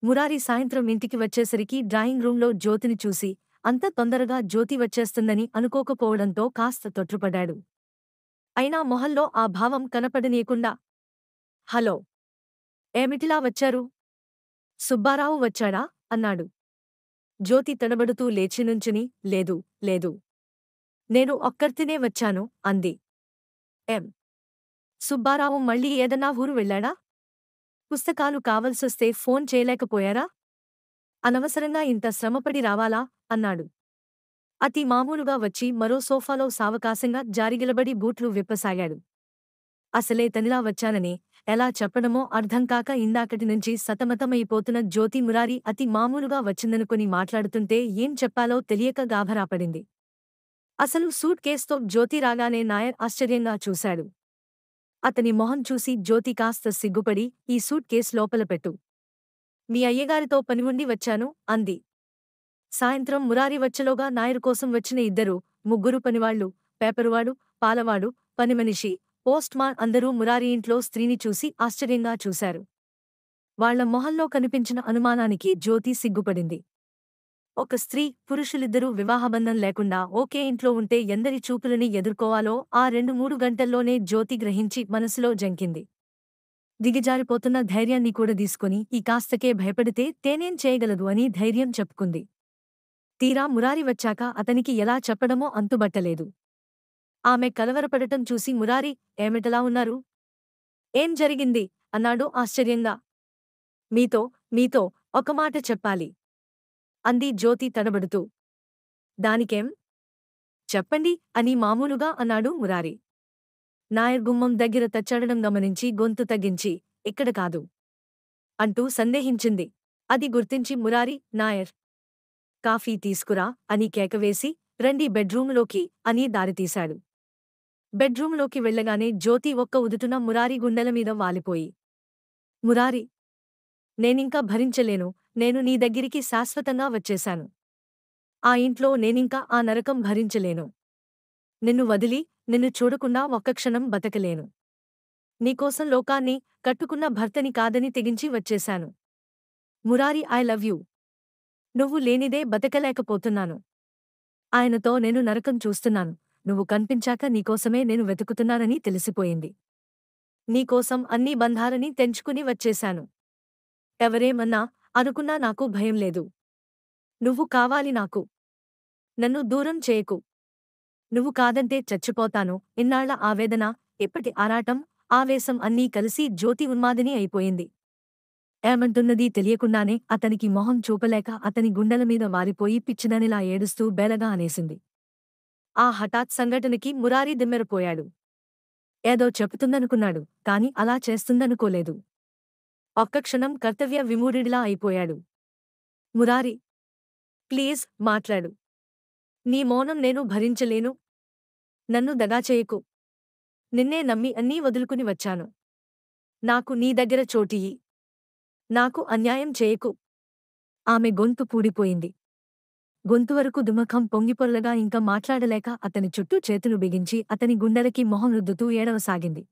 మురారి సాయంత్రం ఇంటికి వచ్చేసరికి డ్రాయింగ్ రూంలో జ్యోతిని చూసి అంత తొందరగా జ్యోతి వచ్చేస్తుందని అనుకోకపోవడంతో కాస్త తొట్రుపడ్డాడు. అయినా మొహంలో ఆ భావం కనపడనీయకుండా, హలో, ఏమిటిలా వచ్చారు? సుబ్బారావు వచ్చాడా? అన్నాడు. జ్యోతి తడబడుతూ లేచి నుంచుని, లేదు, లేదు. నేను ఒక్కర్తినే వచ్చాను అంది. ఎం. సుబ్బారావు మళ్ళీ ఏదన్నా ఊరు వెళ్ళాడా? పుస్తకాలు కావల్సొస్తే ఫోన్ చేయలేకపోయారా? అనవసరంగా ఇంత శ్రమపడి రావాలా? అన్నాడు. అతి మామూలుగా వచ్చి మరో సోఫాలో సావకాశంగా జారిగిలబడి బూట్లు విప్పసాగాడు. అసలే తనిలా వచ్చానని ఎలా చెప్పడమో అర్థంకాక ఇందాకటి నుంచి సతమతమైపోతున్న జ్యోతి మురారి అతి మామూలుగా వచ్చిందనుకుని మాట్లాడుతుంటే ఏం చెప్పాలో తెలియక గాభరాపడింది. అసలు సూట్ కేసుతో జ్యోతి రాగానే నాయర్ ఆశ్చర్యంగా చూశాడు. అతని మొహం చూసి జ్యోతి కాస్త సిగ్గుపడి, ఈ సూట్ కేస్ లోపల పెట్టు. మీ అయ్యగారితో పనివుండి వచ్చాను అంది. సాయంత్రం మురారి వచ్చలోగా నాయరు కోసం వచ్చిన ఇద్దరు, ముగ్గురు పనివాళ్లు, పేపరువాడు, పాలవాడు, పనిమనిషి, పోస్ట్ మాన్ అందరూ మురారి ఇంట్లో స్త్రీని చూసి ఆశ్చర్యంగా చూశారు. వాళ్ల మొహంలో కనిపించిన అనుమానానికి జ్యోతి సిగ్గుపడింది. ఒక స్త్రీ, పురుషులిద్దరూ వివాహబంధం లేకుండా ఒకే ఇంట్లో ఉంటే ఎందరి చూపులని ఎదుర్కోవాలో ఆ 2-3 గంటల్లోనే జ్యోతి గ్రహించి మనసులో జంకింది. దిగజారిపోతున్న ధైర్యాన్ని కూడా తీసుకుని ఈ కాస్తకే భయపడితే తేనేం చేయగలదు అని ధైర్యం చెప్పుకుంది. తీరా మురారి వచ్చాక అతనికి ఎలా చెప్పడమో అంతుబట్టలేదు. ఆమె కలవరపడటం చూసి మురారి, ఏమిటలా ఉన్నారు? ఏం జరిగింది? అన్నాడు ఆశ్చర్యంగా. మీతో ఒక మాట చెప్పాలి అంది జ్యోతి తడబడుతూ. దానికేం? చెప్పండి అని మామూలుగా అన్నాడు మురారి. నాయర్ గుమ్మం దగ్గర తచ్చడడం గమనించి గొంతు తగ్గించి, ఇక్కడ కాదు అంటూ సందేహించింది. అది గుర్తించి మురారి, నాయర్, కాఫీ తీసుకురా అని కేకవేసి, రండి బెడ్రూములోకి అని దారితీశాడు. బెడ్రూంలోకి వెళ్లగానే జ్యోతి ఒక్క ఉదుటున మురారి గుండెలమీద వాలిపోయి, మురారి, నేనింకా భరించలేను, నేను నీ దగ్గరికి శాశ్వతంగా వచ్చేశాను. ఆ ఇంట్లో నేనింకా ఆ నరకం భరించలేను. నిన్ను వదిలి, నిన్ను చూడకుండా ఒక్క క్షణం బతకలేను. నీకోసం లోకాన్ని, కట్టుకున్న భర్తని కాదని తెగించి వచ్చేశాను. Murari, I love you. నువ్వు లేనిదే బతకలేకపోతున్నాను. ఆయనతో నేను నరకం చూస్తున్నాను. నువ్వు కన్పించాక నీకోసమే నేను వెతుకుతున్నానని తెలిసిపోయింది. నీకోసం అన్ని బంధాలని తెంచుకుని వచ్చేశాను. ఎవరేమన్నా అనుకున్నా నాకు భయం లేదు. నువ్వు కావాలి నాకు. నన్ను దూరం చేయకు. నువ్వు కాదంటే చచ్చిపోతాను. ఇన్నాళ్ల ఆవేదన, ఎప్పటి ఆరాటం, ఆవేశం అన్నీ కలిసి జ్యోతి ఉన్మాదిని అయిపోయింది. ఏమంటున్నదీ తెలియకుండానే అతనికి మొహం చూపలేక అతని గుండెలమీద వారిపోయి పిచ్చిదానిలా ఏడుస్తూ బేలగా అనేసింది. ఆ హఠాత్ సంఘటనకి మురారి దిమ్మెరపోయాడు. ఏదో చెబుతుందనుకున్నాడు, కాని అలా చేస్తుందనుకోలేదు. ఒక్క క్షణం కర్తవ్య విమూఢుడిలా అయిపోయాడు. మురారి, ప్లీజ్ మాట్లాడు. నీ మౌనం నేను భరించలేను. నన్ను దగాచేయకు. నిన్నే నమ్మి అన్నీ వదులుకుని వచ్చాను. నాకు నీ దగ్గర చోటియ్యి. నాకు అన్యాయం చేయకు. ఆమె గొంతు పూడిపోయింది. గొంతు వరకు దుమఖం పొంగిపొర్లగా ఇంకా మాట్లాడలేక అతని చుట్టూ చేతులు బిగించి అతని గుండెలకి మొహం రుద్దుతూ ఏడవసాగింది.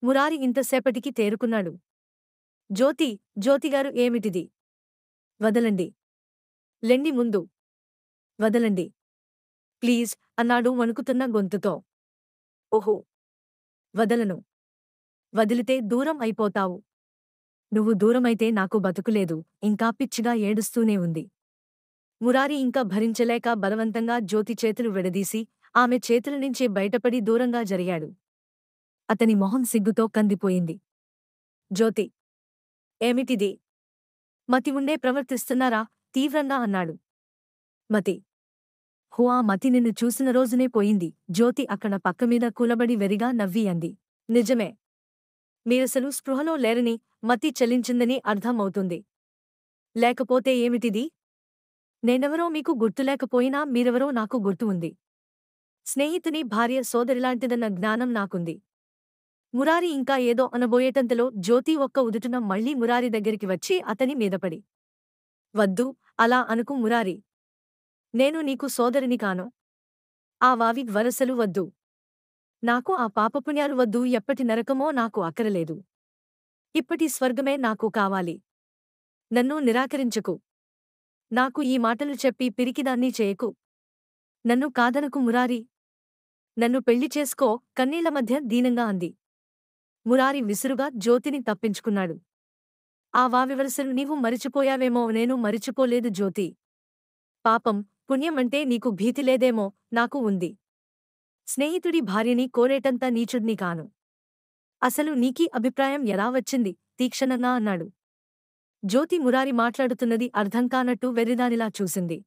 మురారి ఇంతసేపటికి తేరుకున్నాడు. జ్యోతిగారు ఏమిటిది? వదలండి. లెండి ముందు. వదలండి. ప్లీజ్ అన్నాడు వణుకుతున్న గొంతుతో. ఓహో, వదలను. వదిలితే దూరం అయిపోతావు. నువ్వు దూరమైతే నాకు బతుకులేదు. ఇంకా పిచ్చిగా ఏడుస్తూనే ఉంది. మురారి ఇంకా భరించలేక బలవంతంగా జ్యోతి చేతులు విడదీసి ఆమె చేతులనుంచి బయటపడి దూరంగా జరిగాడు. అతని మొహం సిగ్గుతో కందిపోయింది. జ్యోతి, ఏమిటిది? మతి ఉండే ప్రవర్తిస్తున్నారా? తీవ్రంగా అన్నాడు. మతి? ఆ మతి నిన్ను చూసిన రోజునే పోయింది. జ్యోతి అక్కడ పక్కమీద కూలబడి వెరిగా నవ్వి అంది. నిజమే. మీరసలు స్పృహలో లేరని, మతి చలించిందని అర్థం అవుతుంది. లేకపోతే ఏమిటిది? నేనెవరో మీకు గుర్తులేకపోయినా మీరెవరో నాకు గుర్తు ఉంది. స్నేహితుని భార్య సోదరిలాంటిదన్న జ్ఞానం నాకుంది. మురారి ఇంకా ఏదో అనబోయేటంతలో జ్యోతి ఒక్క ఉదుటున మళ్లీ మురారి దగ్గరికి వచ్చి అతని మీదపడి, వద్దు, అలా అనుకు మురారి. నేను నీకు సోదరిని కాను. ఆ వావి వరసలు వద్దు. నాకు ఆ పాపపుణ్యాలు వద్దు. ఎప్పటి నరకమో నాకు అక్కరలేదు. ఇప్పటి స్వర్గమే నాకు కావాలి. నన్ను నిరాకరించకు. నాకు ఈ మాటలు చెప్పి పిరికిదాన్ని చేయకు. నన్ను కాదనకు మురారి. నన్ను పెళ్లి చేసుకో కన్నీళ్ల మధ్య దీనంగా అంది. మురారి విసురుగా జ్యోతిని తప్పించుకున్నాడు. ఆ వావివరసలు నీవు మరిచిపోయావేమో. నేను మరిచిపోలేదు జ్యోతి. పాపం, పుణ్యమంటే నీకు భీతిలేదేమో, నాకు ఉంది. స్నేహితుడి భార్యని కోరేటంత నీచుడ్ని కాను. అసలు నీకీ అభిప్రాయం ఎలా వచ్చింది? తీక్షణంగా అన్నాడు. జ్యోతి మురారి మాట్లాడుతున్నది అర్థంకానట్టు వెర్రిదానిలా చూసింది.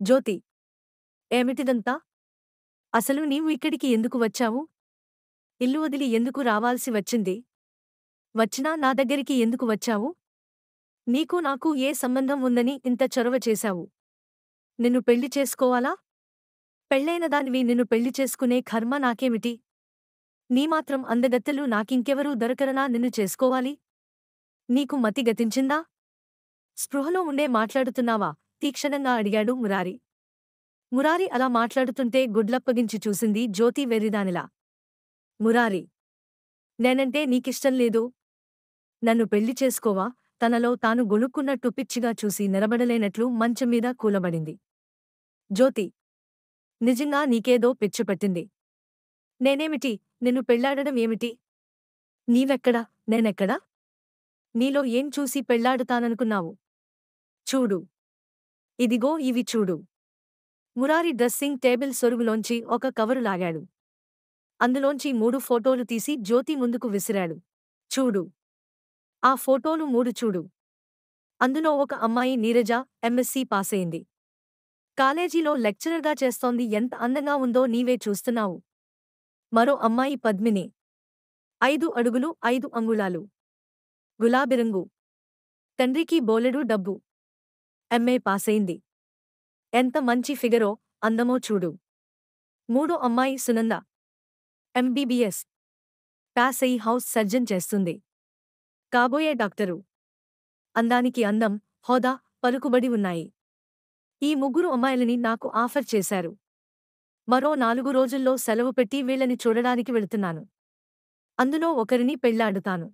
జ్యోతి, ఏమిటిదంతా? అసలు నీవు ఇక్కడికి ఎందుకు వచ్చావు? ఇల్లు వదిలి ఎందుకు రావాల్సి వచ్చింది? వచ్చినా నా దగ్గరికి ఎందుకు వచ్చావు? నీకు నాకు ఏ సంబంధం ఉందని ఇంత చొరవ చేశావు? నిన్ను పెళ్లి చేసుకోవాలా? పెళ్లైన దానివి నిన్ను పెళ్లి చేసుకునే కర్మ నాకేమిటి? నీమాత్రం అందగత్తెలు నాకింకెవరూ దొరకరనా నిన్ను చేసుకోవాలి? నీకు మతి గతించిందా? స్పృహలో ఉండే మాట్లాడుతున్నావా? తీక్షణంగా అడిగాడు మురారి. మురారి అలా మాట్లాడుతుంటే గుడ్లప్పగించి చూసింది జ్యోతి వెర్రిదానిలా. మురారి, నేనంటే నీకిష్టం లేదు? నన్ను పెళ్లి చేసుకోవా? తనలో తాను గొణుక్కున్నట్టు పిచ్చిగా చూసి నిలబడలేనట్లు మంచంమీద కూలబడింది. జ్యోతి, నిజంగా నీకేదో పిచ్చిపట్టింది. నేనేమిటి? నిన్ను పెళ్లాడడం ఏమిటి? నీవెక్కడ? నేనెక్కడ? నీలో ఏం చూసి పెళ్లాడుతాననుకున్నావు? చూడు. ఇదిగో ఇవి చూడు. మురారి డ్రెస్సింగ్ టేబుల్ సొరుగులోంచి ఒక కవరు లాగాడు. అందులోంచి 3 ఫోటోలు తీసి జ్యోతి ముందుకు విసిరాడు. చూడు. ఆ ఫోటోలు 3 చూడు. అందులో ఒక అమ్మాయి నీరజ, ఎంఎస్సీ పాసయింది. కాలేజీలో లెక్చరర్గా చేస్తోంది. ఎంత అందంగా ఉందో నీవే చూస్తున్నావు. మరో అమ్మాయి పద్మిని. 5 అడుగులు 5 అంగుళాలు. గులాబీ రంగు. తండ్రికి బోలెడు డబ్బు. ఎంఏ పాసయింది. ఎంత మంచి ఫిగరో, అందమో చూడు. మూడో అమ్మాయి సునంద. ఎంబీబీఎస్ పాస్ అయి హౌస్ సర్జన్ చేస్తుంది. కాబోయే డాక్టరు. అందానికి అందం, హోదా, పలుకుబడి ఉన్నాయి. ఈ 3 అమ్మాయిలని నాకు ఆఫర్ చేశారు. మరో 4 రోజుల్లో సెలవు పెట్టి వీళ్ళని చూడడానికి వెళుతున్నాను. అందులో ఒకరిని పెళ్లాడుతాను.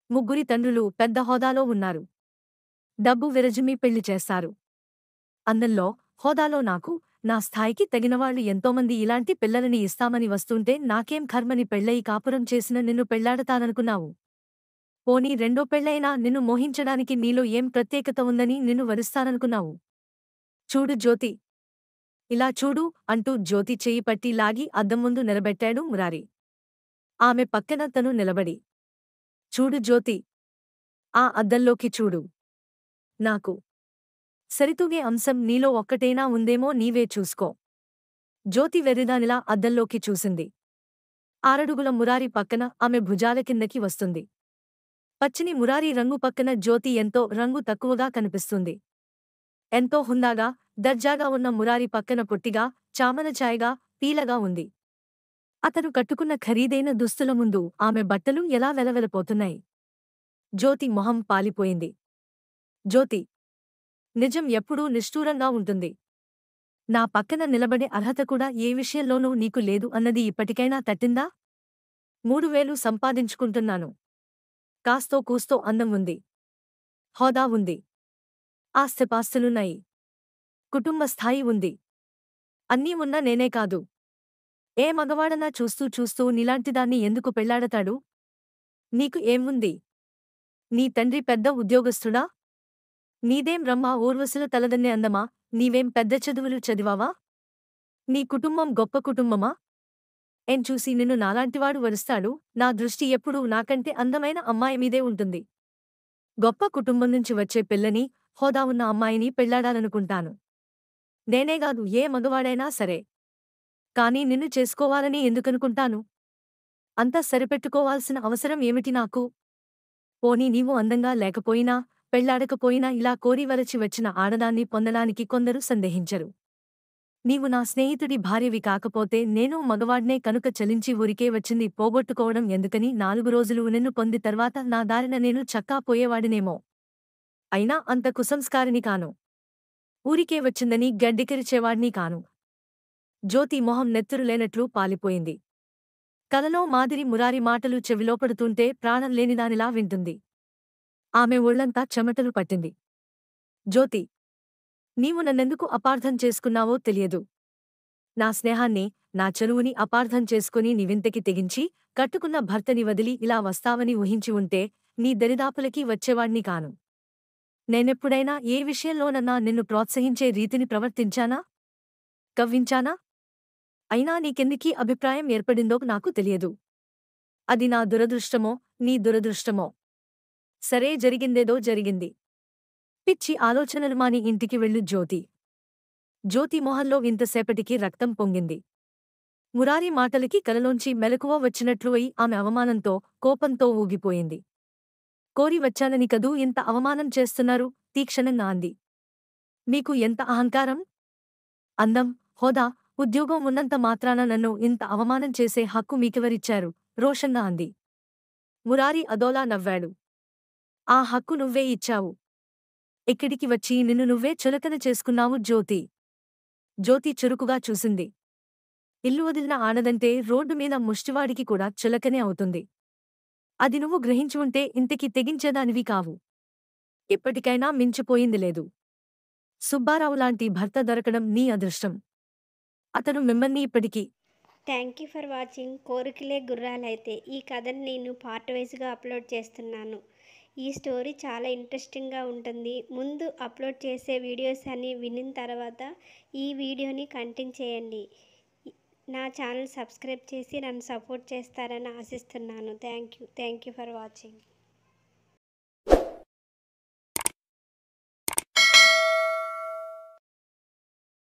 3 తండ్రులు పెద్ద హోదాలో ఉన్నారు. డబ్బు విరజిమ్మి పెళ్లి చేస్తారు. అందంలో, హోదాలో నాకు, నా స్థాయికి తగినవాళ్లు ఎంతోమంది ఇలాంటి పిల్లలని ఇస్తామని వస్తుంటే నాకేం కర్మని పెళ్లయి కాపురం చేసిన నిన్ను పెళ్లాడతాననుకున్నావు? పోనీ రెండో పెళ్లైనా నిన్ను మోహించడానికి నీలో ఏం ప్రత్యేకత ఉందని నిన్ను వరిస్తాననుకున్నావు? చూడు జ్యోతి. ఇలా చూడు అంటూ జ్యోతి చెయ్యి పట్టి లాగి అద్దం ముందు నిలబెట్టాడు మురారి. ఆమె పక్కన తను నిలబడి. చూడు జ్యోతి. ఆ అద్దంలోకి చూడు. నాకు సరితూగే అంశం నీలో ఒక్కటేనా ఉందేమో నీవే చూసుకో. జ్యోతి వెర్రిదానిలా అద్దంలోకి చూసింది. 6 అడుగుల మురారి పక్కన ఆమె భుజాల కిందకి వస్తుంది. పచ్చని మురారి రంగు పక్కన జ్యోతి ఎంతో రంగు తక్కువగా కనిపిస్తుంది. ఎంతో హుందాగా, దర్జాగా ఉన్న మురారి పక్కన పొట్టిగా, చామనఛాయగా, పీలగా ఉంది. అతను కట్టుకున్న ఖరీదైన దుస్తుల ముందు ఆమె బట్టలు ఎలా వెలవెలపోతున్నాయి. జ్యోతి మొహం పాలిపోయింది. జ్యోతి, నిజం ఎప్పుడూ నిష్ఠూరంగా ఉంటుంది. నా పక్కన నిలబడే అర్హత కూడా ఏ విషయంలోనూ నీకు లేదు అన్నది ఇప్పటికైనా తట్టిందా? 3000 సంపాదించుకుంటున్నాను. కాస్తో కూస్తో అందం ఉంది. హోదా ఉంది. ఆస్తిపాస్తులున్నాయి. కుటుంబ స్థాయి ఉంది. అన్నీ ఉన్న నేనే కాదు. ఏ మగవాడనా చూస్తూ చూస్తూ నీలాంటిదాన్ని ఎందుకు పెళ్లాడతాడు? నీకు ఏం ఉంది? నీ తండ్రి పెద్ద ఉద్యోగస్తుడా? నీదేం బ్రహ్మ ఊర్వశుల తలదన్నే అందమా? నీవేం పెద్ద చదువులు చదివావా? నీ కుటుంబం గొప్ప కుటుంబమా? ఏం చూసి నిన్ను నాలాంటివాడు వరుస్తాడు? నా దృష్టి ఎప్పుడూ నాకంటే అందమైన అమ్మాయి మీదే ఉంటుంది. గొప్ప కుటుంబం నుంచి వచ్చే పిల్లని, హోదా ఉన్న అమ్మాయిని పెళ్లాడాలనుకుంటాను. నేనేగాదు ఏ మగవాడైనా సరే. కానీ నిన్ను చేసుకోవాలని ఎందుకనుకుంటాను? అంతా సరిపెట్టుకోవాల్సిన అవసరం ఏమిటి నాకు? పోనీ నీవు అందంగా లేకపోయినా, పెళ్లాడకపోయినా ఇలా కోరి వరచి వచ్చిన ఆడదాన్ని పొందడానికి కొందరు సందేహించరు. నీవు నా స్నేహితుడి భార్యవి కాకపోతే నేను మగవాడ్నే కనుక చలించి ఊరికే వచ్చింది పోగొట్టుకోవడం ఎందుకని 4 రోజులు నిన్ను పొంది తర్వాత నా దారిన నేను చక్కా పోయేవాడినేమో. అయినా అంత కుసంస్కారిని కాను. ఊరికే వచ్చిందని గడ్డికరిచేవాడ్ని కాను. జ్యోతి మొహం నెత్తురు లేనట్లు పాలిపోయింది. కలలో మాదిరి మురారి మాటలు చెవిలోపడుతుంటే ప్రాణం లేనిదానిలా వింటుంది. ఆమె ఒళ్లంతా చెమటలు పట్టింది. జ్యోతి, నీవు నన్నెందుకు అపార్థం చేసుకున్నావో తెలియదు. నా స్నేహాన్ని, నా చనువుని అపార్థం చేసుకుని నీవింతకి తెగించి, కట్టుకున్న భర్తని వదిలి ఇలా వస్తావని ఊహించి ఉంటే, నీ దరిదాపులకి వచ్చేవాణ్ణి కాను. నేనెప్పుడైనా ఏ విషయంలోనన్నా నిన్ను ప్రోత్సహించే రీతిని ప్రవర్తించానా? కవ్వించానా? అయినా నీకెందుకీ అభిప్రాయం ఏర్పడిందో నాకు తెలియదు. అది నా దురదృష్టమో, నీ దురదృష్టమో. సరే, జరిగిందేదో జరిగింది. పిచ్చి ఆలోచనలు మాని ఇంటికి వెళ్ళు జ్యోతి. జ్యోతి మొహంలో ఇంతసేపటికి రక్తం పొంగింది. మురారి మాటలకి కలలోంచి మెలకువ వచ్చినట్లు అయి ఆమె అవమానంతో, కోపంతో ఊగిపోయింది. కోరి వచ్చానని కదూ ఇంత అవమానం చేస్తున్నారు? తీక్షణంగా అంది. మీకు ఎంత అహంకారం? అందం, హోదా, ఉద్యోగం ఉన్నంత మాత్రాన నన్ను ఇంత అవమానం చేసే హక్కు మీకెవరిచ్చారు? రోషంగా అంది. మురారి అదోలా నవ్వాడు. ఆ హక్కు నువ్వే ఇచ్చావు. ఇక్కడికి వచ్చి నిన్ను నువ్వే చులకన చేసుకున్నావు జ్యోతి. జ్యోతి చురుకుగా చూసింది. ఇల్లు వదిలిన ఆడదంటే రోడ్డు మీద ముష్టివాడికి కూడా చులకనే అవుతుంది. అది నువ్వు గ్రహించి ఉంటే ఇంతకి తెగించేదానివి కావు. ఇప్పటికైనా మించిపోయింది లేదు. సుబ్బారావులాంటి భర్త దొరకడం నీ అదృష్టం. అతను మిమ్మల్ని ఇప్పటికీ థ్యాంక్ యూ ఫర్ వాచింగ్. కోరికలే గుర్రాలైతే ఈ కథని నేను పార్ట్ వైజ్గా అప్లోడ్ చేస్తున్నాను. ఈ స్టోరీ చాలా ఇంట్రెస్టింగ్గా ఉంటుంది. ముందు అప్లోడ్ చేసే వీడియోస్ అన్ని వినిన తర్వాత ఈ వీడియోని కంటిన్యూ చేయండి. నా ఛానల్ సబ్స్క్రైబ్ చేసి నన్ను సపోర్ట్ చేస్తారని ఆశిస్తున్నాను. Thank you for watching.